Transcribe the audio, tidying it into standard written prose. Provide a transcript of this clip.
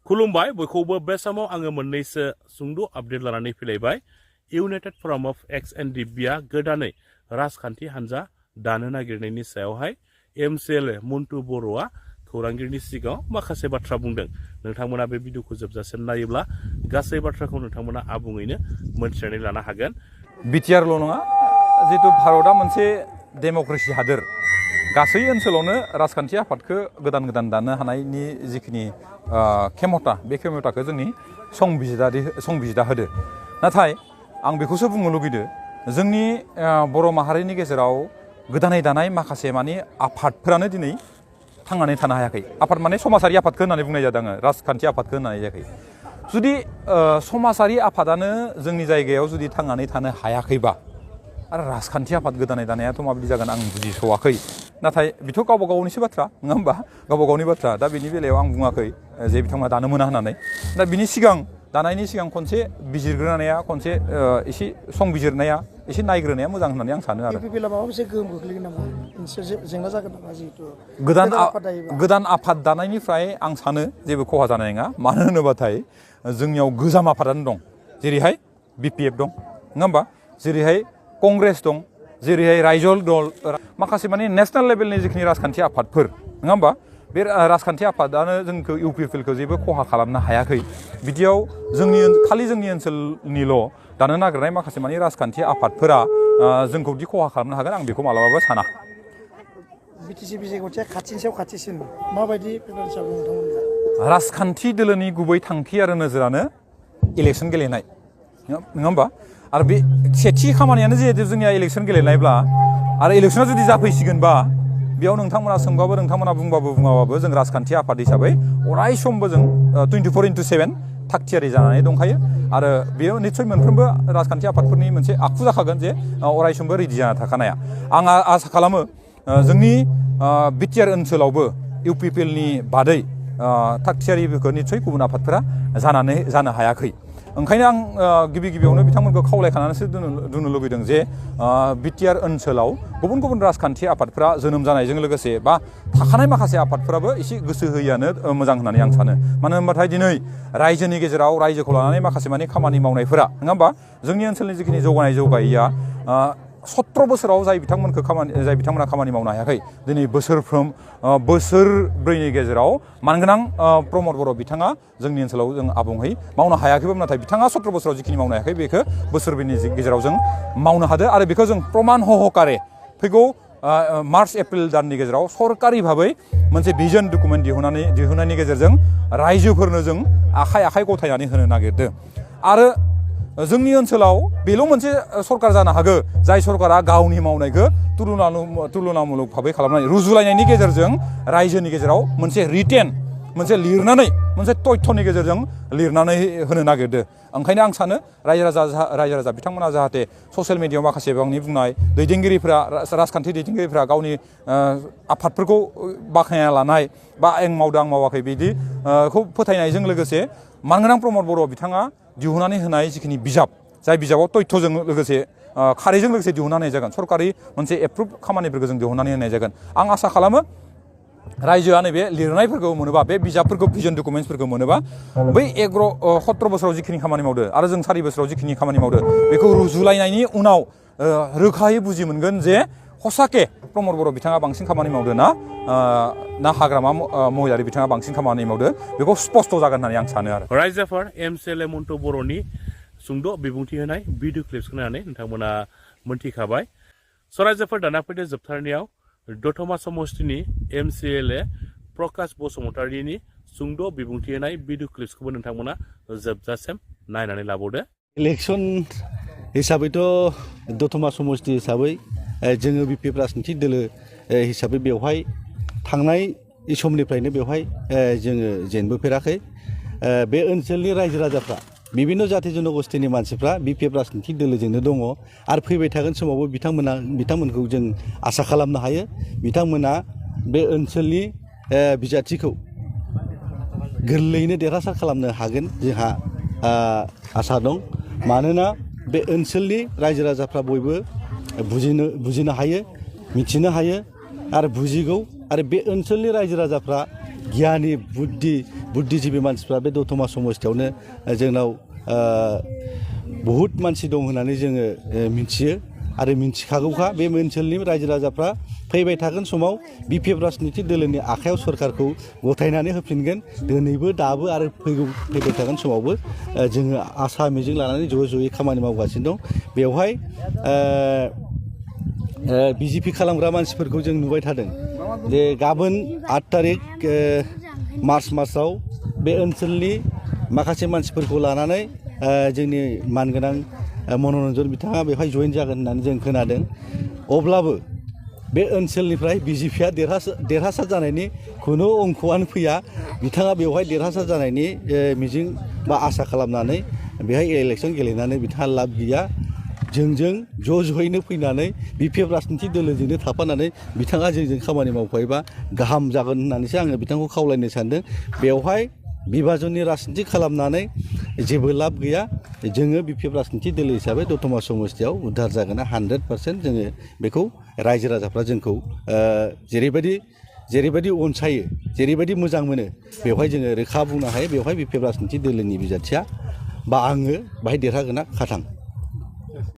खुलुमबाय बयखौबो बे समाव आङो मोननैसो सुंद' आपडेट लानानै फैलायबाय United forum of ex N D बिआ गोदानै राजखान्थि हान्जा दानो नागिरनायनि सायावहाय एमसिएलए मन्टु बर'आ खौरांगिरिनि सिगाङाव माखासे बाथ्रा बुंदों नोंथांमोना बे भिडिअखौ जोबजासिम नायोब्ला गासै बाथ्राखौ नोंथांमोना आबुङैनो मोनथिनानै लानो हागोन बिटिआरल' नङा जितु भारतआ मोनसे डेम'क्रेसि हादोर गासै ओनसोलावनो राजखान्थि आफादखौ गोदान गोदान दानो हानायनि जिखिनि खेमता बे खेमताखौ जोंनि संबिजिदा होदो नाथाय आं बेखौसो बुंनो लुगैदो जोंनि बर' माहारिनि गेजेराव गोदानै दानाय माखासे माने आफादफोरानो दिनै थांनानै थानो हायाखै आफाद माने समाजारि आफादखौ होननानै बुंनाय जादों आङो राजखान्थि आफादखौ होननाय जायाखै जुदि समाजारि आफादानो जोंनि जायगायाव जुदि थांनानै थानो हायाखैबा आरो राजखान्थि आफाद गोदानै दानायाथ' माबायदि जागोन आं बुजिस'वाखै नाथाय बेथ' गावबा गावनिसो बाथ्रा नङा होमबा गावबा गावनि बाथ्रा दा बेनि बेलायाव आं बुङाखै जे बिथांमोना दानो मोना होननानै दा बिनि सिगां दानायनि सिगां खनसे बिजिरग्रोनाया खनसे एसे संबिजिरनाया एसे नायग्रोनाया मोजां होननानै आं सानो आरो माबा मोनसे गोहोम गोग्लैगोन नामा जेंना जागोन नामा जिहेतु गोदान आफाद दानायनिफ्राय आं सानो जेबो खहा जानाय नङा मानो होनोबाथाय जोंनियाव गोजाम आफादानो दं जेरैहाय बिपिएफ दं नङा होमबा जेरैहाय कंग्रेस दं जेरैहाय रायजल दल माखासे माने नेशनेल लेभेलनि जिखिनि राजखान्थि आफादफोर नङा होमबा बे राजखान्थि आफादानो जोंखौ इउपिएफएलखौ जेबो खहा खालामनो हायाखै बिदियाव खालि जोंनि ओनसोलनिल' दानो नागिरनाय माखासे माने राजखान्थि आफादफोरा जोंखौ दि खहा खालामनो हागोन आं बेखौ मालाबाबो साना बिटिसि बिसायख'थिया खाथिनि सायाव खाथिसिन माबायदि प्रिफारेन्स आव नोंथांमोनहा राजखान्थि दोलोनि गुबै थांखि आरो नोजोरानो इलेक्सन गेलेनाय नङा होमबा आरो बे सेथि खामानियानो जिहेतु जोंनिया इलेक्सन गेलेनायब्ला आरो इलेक्सना जुदि जाफैसिगोनबा बेयाव नोंथांमोना सोंबाबो नोंथांमोना बुङाबाबो जों राजखान्थि आफाद हिसाबै अराय समबो जों 24/7 थागथियारि जानानै दंखायो आरो बेयो निस्सय मोनफ्रोमबो राजखान्थि आफादफोरनि मोनसे आखु जाखागोन जे अराय समबो रेडि जाना थाखानाया आं आसा खालामो जोंनि बिटिआर ओनसोलावबो इउपिपिएलनि बादै थागथियारिफोरखौ निस्सय गुबुन आफादफोरा जानो हायाखै ओंखायनो आं गिबियावनो बिथांमोनखौ खावलायखानानैसो दोननो लुबैदों जे बिटिआर ओनसोलाव गुबुन गुबुन राजखान्थि आफादफोरा जोनोम जानायजों लोगोसे बा थाखानाय माखासे आफादफोराबो एसे गोसो होयैआनो मोजां होननानै आं सानो मानो होनबाथाय दिनै रायजोनि गेजेराव रायजोखौ लानानै माखासे माने खामानि मावनायफोरा नङा होमबा जोंनि ओनसोलनि जिखिनि जौगायैया 17 बोसोराव जाय बिथांमोना खामानि मावनो हायाखै दिनै बोसोरब्रैनि गेजेराव मानगोनां प्रमद बर' बिथाङा जोंनि ओनसोलाव जों आबुङै मावनो हायाखैबाबो नाथाय बिथाङा 17 बोसोराव जिखिनि मावनो हायाखै बेखौ बोसोरब्रैनि गेजेराव जों मावनो हादों आरो बेखौ जों प्रमान हहकारे फैगौ मार्च एप्रिल दाननि गेजेराव सरकारि भाबै मोनसे भिजन डकुमेन्ट दिहुननायनि गेजेरजों रायजोफोरनो जों आखाइ गथायनानै होनो नागिरदों आरो जोंनि ओनसोलाव बेल' मोनसे सरकार जानो हागौ जाय सरकारा गावनि मावनायखौ तुलनामूलक भाबै खालामनाय रुजुलायनायनि गेजेरजों रायजोनि गेजेराव मोनसे मोनसे लिरनानै मोनसे तथ्यनि गेजेरजों लिरनानै होनो नागिरदों ओंखायनो आं सानो रायजो राजा बिथांमोना जाहाथे ससियेल मिडियायाव माखासे बिबांनि बुंनाय राजखान्थि दैदेनगिरिफोरा गावनि आफादफोरखौ बाख्नायना लानाय बा आं मावदों आं मावाखै बिदिखौ फोथायनायजों लोगोसे मानगोनां प्रमद बर' बिथाङा दिहुननानै होनाय जिखिनि बिजाब जाय बिजाबाव तथ्यजों लोगोसे खारैजों लोगोसे दिहुननानै जागोन सरकारि मोनसे एप्रुभ खामानिफोरखौ जों दिहुननानै होनाय जागोन आं आसा खालामो रायजोआ नैबे लिरनायफोरखौ मोनोबा बे बिजाबफोरखौ भिजन डकुमेन्टसफोरखौ मोनोबा बै 17 बोसोराव जिखिनि खामानि मावदो आरो जों 4 बोसोराव जिखिनि खामानि मावदो बेखौ रुजुलायनायनि उनाव रोखायै बुजि मोनगोन जे हसाके प्रमद बर' बिथाङा बांसिन खामानि मावदो ना हाग्रामा महिलारि बिथाङा बांसिन खामानि मावदो बेखौ स्पष्ट जागोन होननानै आं सानो आरो रायजोफोर एमसिएलए मन्टु बर'नि सुंद' बिबुंथि होनाय भिडिअ क्लिप्सखौ नायनानै नोंथांमोना मोनथिखाबाय रायजोफोर दाना फैदो जोबथारनायाव दतमा समष्टिनि एमसिएलए प्रकाश बसुमतारिनि सुंद' बिबुंथि होनाय भिडिअ क्लिप्सखौबो नोंथांमोना जोबजासिम नायनानै लाबावदो इलेक्सन हिसाबैथ' दतमा समष्टि हिसाबै जोङो बिपिएफ राजखान्थि दोलो हिसाबै बेवहाय थांनाय समनिफ्रायनो बेवहाय जोङो जेनबोफेराखै बे ओनसोलनि रायजो राजाफ्रा बिभिन्न जाथि जनगोष्ठीनि मानसिफ्रा बिपिएफ राजखान्थि दोलोजोंनो दङ आरो फैबाय थागोन समावबो बिथांमोनखौ जों आसा खालामनो हायो बिथांमोना बे ओनसोलनि बिजाथिखौ गोरलैयैनो देरहासार खालामनो हागोन जोंहा आसा दं मानोना बे ओनसोलनि रायजो राजाफ्रा बयबो बुजिनो हायो मिथिनो हायो आरो बुजिगौ आरो बे ओनसोलनि रायजो राजाफ्रा गियानि बुद्धि बुद्धिजीबि मानसिफ्रा बे दतमा समस्थियावनो जोंनाव बहुद मानसि दं होननानै जोङो मिथियो आरो मिथिखागौखा बे ओनसोलनि रायजो राजाफ्रा फैबाय थागोन समाव बिपिएफ राजनिति दोलोनि आखायाव सरकारखौ गथायनानै होफिनगोन दिनैबो दाबो आरो फैबाय थागोन समावबो जोङो आसा मिजिं लानानै ज'यै खामानि मावगासिनो दं बेवहाय बिजेपि खालामग्रा मानसिफोरखौ जों नुबाय थादों जे गाबोन 8 तारिख मार्च मासाव बे ओनसोलनि माखासे मानसिफोरखौ लानानै जोंनि मानगोनां मनरन्जन बिथाङा बेवहाय जइन जागोन होननानै जों खोनादों अब्लाबो बे ओनसोलनिफ्राय बिजेपिया देरहासार जानायनि खुनु अंक'आनो फैया बिथाङा बेवहाय देरहासार जानायनि मिजिं बा आसा खालामनानै बेहाय इलेक्सन गेलेनानै बिथाङा लाब गैया जोंजों ज'यैनो फैनानै बिपिएफ राजनिति दोलोजोंनो थाफानानै बिथाङा जोंजों खामानि मावफायोबा गाहाम जागोन होननानैसो आङो बिथांखौ खावलायनो सानदों बेवहाय बिभाजननि राजनिति खालामनानै जेबो लाब गैया जोङो बिपिएफ राजनिति दोलो हिसाबै दतमा समस्थियाव उद्धार जागोन 100% जोङो बेखौ रायजो राजाफ्रा जोंखौ जेरैबायदि अनसायो जेरैबायदि मोजां मोनो बेवहाय जोङो रोखा बुंनो हायो बेवहाय बिपिएफ राजनिति दोलोनि बिजाथिया बा आङो बाहाय देरहागोना खाथां